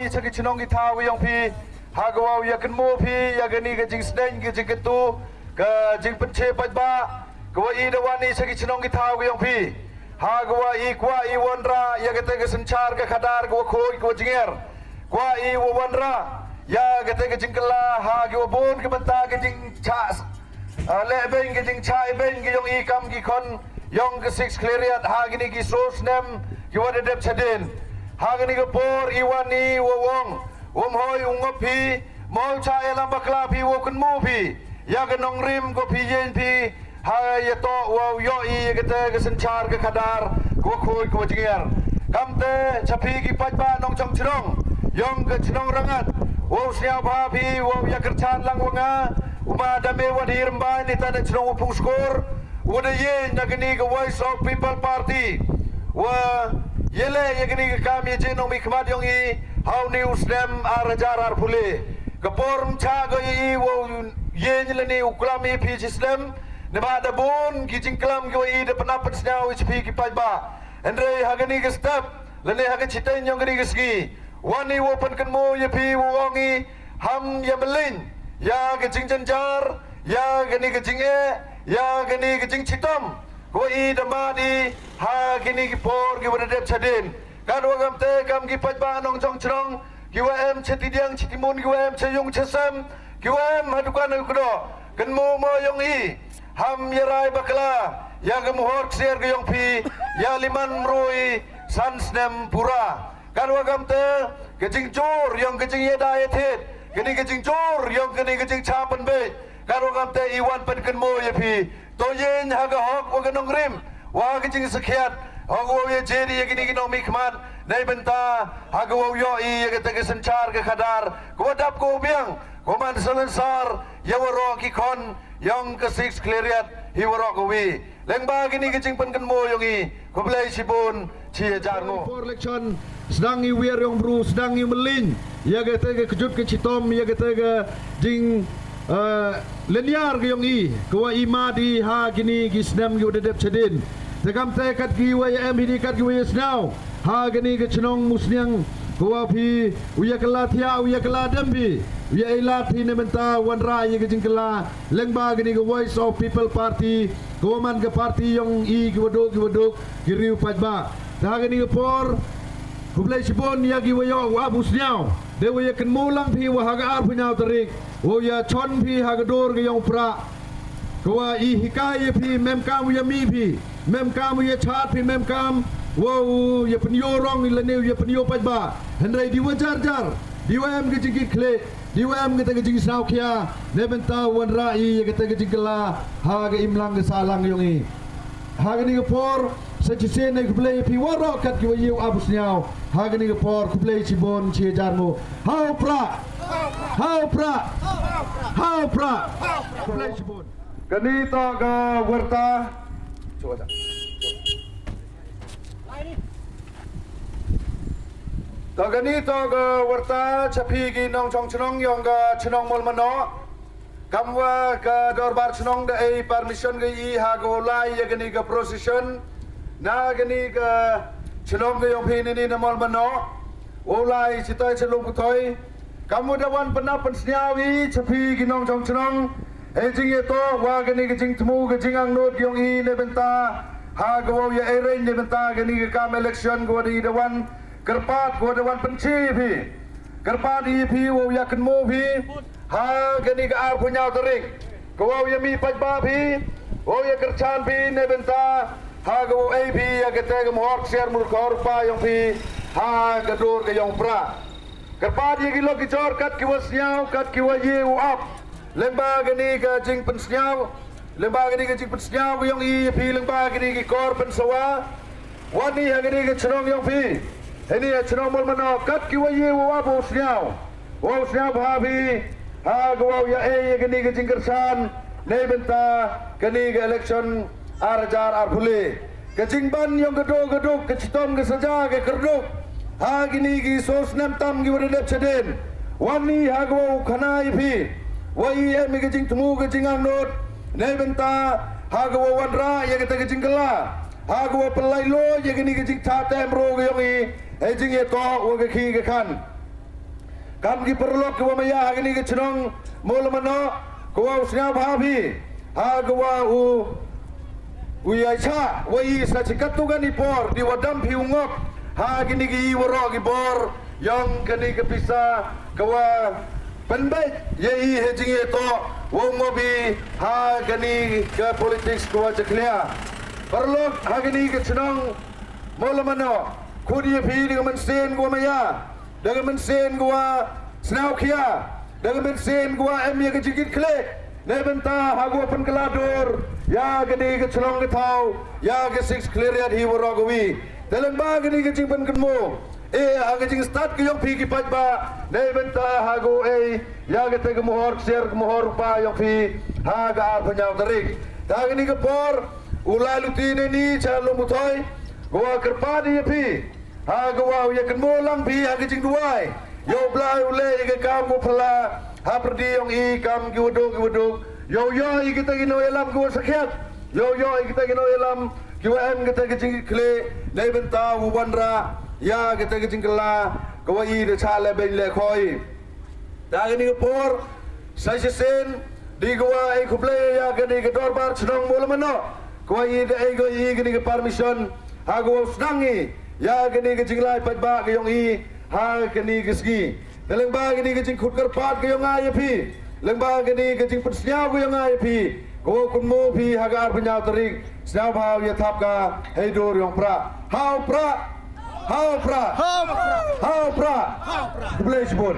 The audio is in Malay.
Sagi chinong kita yang pi hagawau ya kan mo pi ya gani ke jing sden ke jing ketu ke jing penche pajba ke i dawani sagi chinong kita yang pi hagawa i kwa i wandra ya kete ke sencar ke khadar ke khoi ke jinger kwa i wandra ya kete ke jingkela ha ke bon ke banta ke jing cha le ben ke jing cha ben ke yang i kam ki kon yang ke six cleariat ha gini ki sos nem ki wada dep chadin Hagani ke por iwani wong hoi ungopi mau cha elam bakla pi wo kun mo pi ya ke nong rim ko pi yen pi ha ya to wo yo I ke te ke senchar ke khadar ko khoi ko jinger kamte chapi ki pajba nong chong chrong yong ke chrong rangat wo sia ba pi wo ya kerchan lang wanga uma dame wadir mbai ni tan chrong pung skor wo de yen nagni ke voice of people party wa Yele yakni kami jenong mikmat yang I how news dem arajar pule kapor cha go I wo yen leni uklami pi system ne ba da bon ki jingklam go I de penapat snyau HP ki pajba andre hagani ke step leni haga chitain yang gani geski wani wo pen kan mo ye pi wo ngi ham ya melin ya ke jingjanjar ya gani ke jinge ya gani ke jing chitam ko I damadi ha kini ki por ki wada dep chadin kan wagam te kam ki pajba nong chong chrong ki wa em chetidiang chitimun ki wa em cheyung chesam ki wa em hadukan ukdo kan mo mo yong I ham yarai bakla ya ke muhor ksier ke yong pi ya liman mrui sansnem pura kan wagam te ke jing chor yong ke jing yeda yethet kini ke jing chor yong kini ke jing chapan be kan wagam te iwan pen kan mo ye pi to yen haga hok wa nong rim wa ke jing sakhiat hago ye jeri ye kini kino mikmat nei benta hago yo I ye ke senchar ke khadar ko dap ko biang ko man selansar ye waro ki kon yang ke six cleariat hi waro ko wi lengba kini ke jing pen kan mo yong I ko blai sibun chi jar mo for election sedang I wir yong bru sedang I melin ye ke kejut ke chitom ye ke jing Leniar ke yong I ko ima di ha kini ki snam ki udep chedin tekam te kat ki wa em hini kat ki wa snau ha kini ke chnong musniang ko phi uya kala thia uya kala dembi uya ila thi ne menta wanra ye ke jingkala lengba kini ke voice of people party ko man ke party yong I ki wodok ki riu pajba ta kini ke por kublai sibon ya ki wa yo wa busniau dewa ya kan mulang pi wa haga ar punya terik o ya chon pi haga dor ke yang pra kwa I hikai pi mem kam ya mi pi mem kam ya chat pi mem kam wo ya penyo rong le ne ya penyo pajba hendrai diwa jar diwa em ke jingit kle diwa em ke jing sau kia ne benta wan rai ya ke jing kala haga imlang ke salang yong I haga ni ke por Sejese naik play pi warok kat ki wayu abus nyau hagani ke por ku play cibon cie jarmu hau pra play cibon kani to ga warta coba dah to kani to ga warta chapi gi nong chong chnong yong ga chnong mol mano kamwa ka dorbar chnong da ei permission ga I ha go lai ya gani ga procession na gani ka chlom ke yong phi ni na mol mano olai chitai chlom thoi kamudawan pena pensniawi chapi ginong chong chnong e jing ye to wa gani ke jing tmu ke jing ang not yong I ne benta ha go ya eren ne benta gani ke kam election go di dawan kerpat go dawan penci phi kerpat I phi wo ya kan mo phi ha gani ke ar punya terik go ya mi pajba phi wo ya kerchan phi ne benta hago AP ya ke te mohok share mur kor pa yong pi ha ke dur ke yong pra kerpa ye gilo ki chor kat ki wasnyau kat ki wa ye up lemba gani ka jing pensnyau lemba gani ka jing pensnyau yong I pi lemba gani ki kor pensawa wani ha gani ke chnong yong pi ini ya chnong mol mano kat ki wa ye up wasnyau ha pi ha go ya e gani ke jing kersan nei benta gani ke election arajar arpule kecing ban yang gedok kecitom ke saja ke kerduk ha gini gi sos nem tam gi wadep cheden wani ha go khana ipi wai em ke jing tmu ke jing angnot nei benta ha go wadra ye ke jing kala ha go pelai lo ye gini ke jing ta tem ro ge yongi e jing ye to wo ke khi ke khan Kam ki perlok ke maya hari ni ke cenong mula mana kau usnya bahabi ha kau uyaicha wai sa cikatu kan ipor di wadam piungok ha gini ki warok ipor yang kini ke pisah kau penbaik yai hejing itu wong mobi ha gini ke politik kau ceklia perlok hari ni ke cenong mula mana kudi pi dengan mensen kau maya dengan mensen gua senau kia dengan mensen gua em ya kejigit klik nebenta hagu pen keladur ya gede ke celong ke tau ya ke six cleariat hi waragowi dalam ba gede ke jingpen kenmo aga jing start ke yong pi ki pajba nebenta hagu ya ke te ke mohor share ke mohor pa yong pi haga penyau tarik ta gede ke por ula lutine ni calo mutoy gua kerpadi ya pi ha gua ya kan molang pi ha kecing duai yo blai ule ke kam go phala ha perdi yong i kam ki wuduk yo i kita gino elam gua sakit yo i kita gino elam ki em kita kecing kle dai benta wandra ya kita kecing kela gua i de cha le ben le khoi ta ni ko por sai sen di gua i kuble ya ke di ke dorbar chnong bola mano gua i de go i ke permission ha gua snangi ya gini ke jinglai patba ke yong i ha gini ke ski dalam ba gini ke jing khutker pat ke yong ai phi lengba gini ke jing persnya ke yong ai phi ko kun mo phi hagar penyau terik snyau bhau ya thap ka heidur yong pra hau pra kublai sibun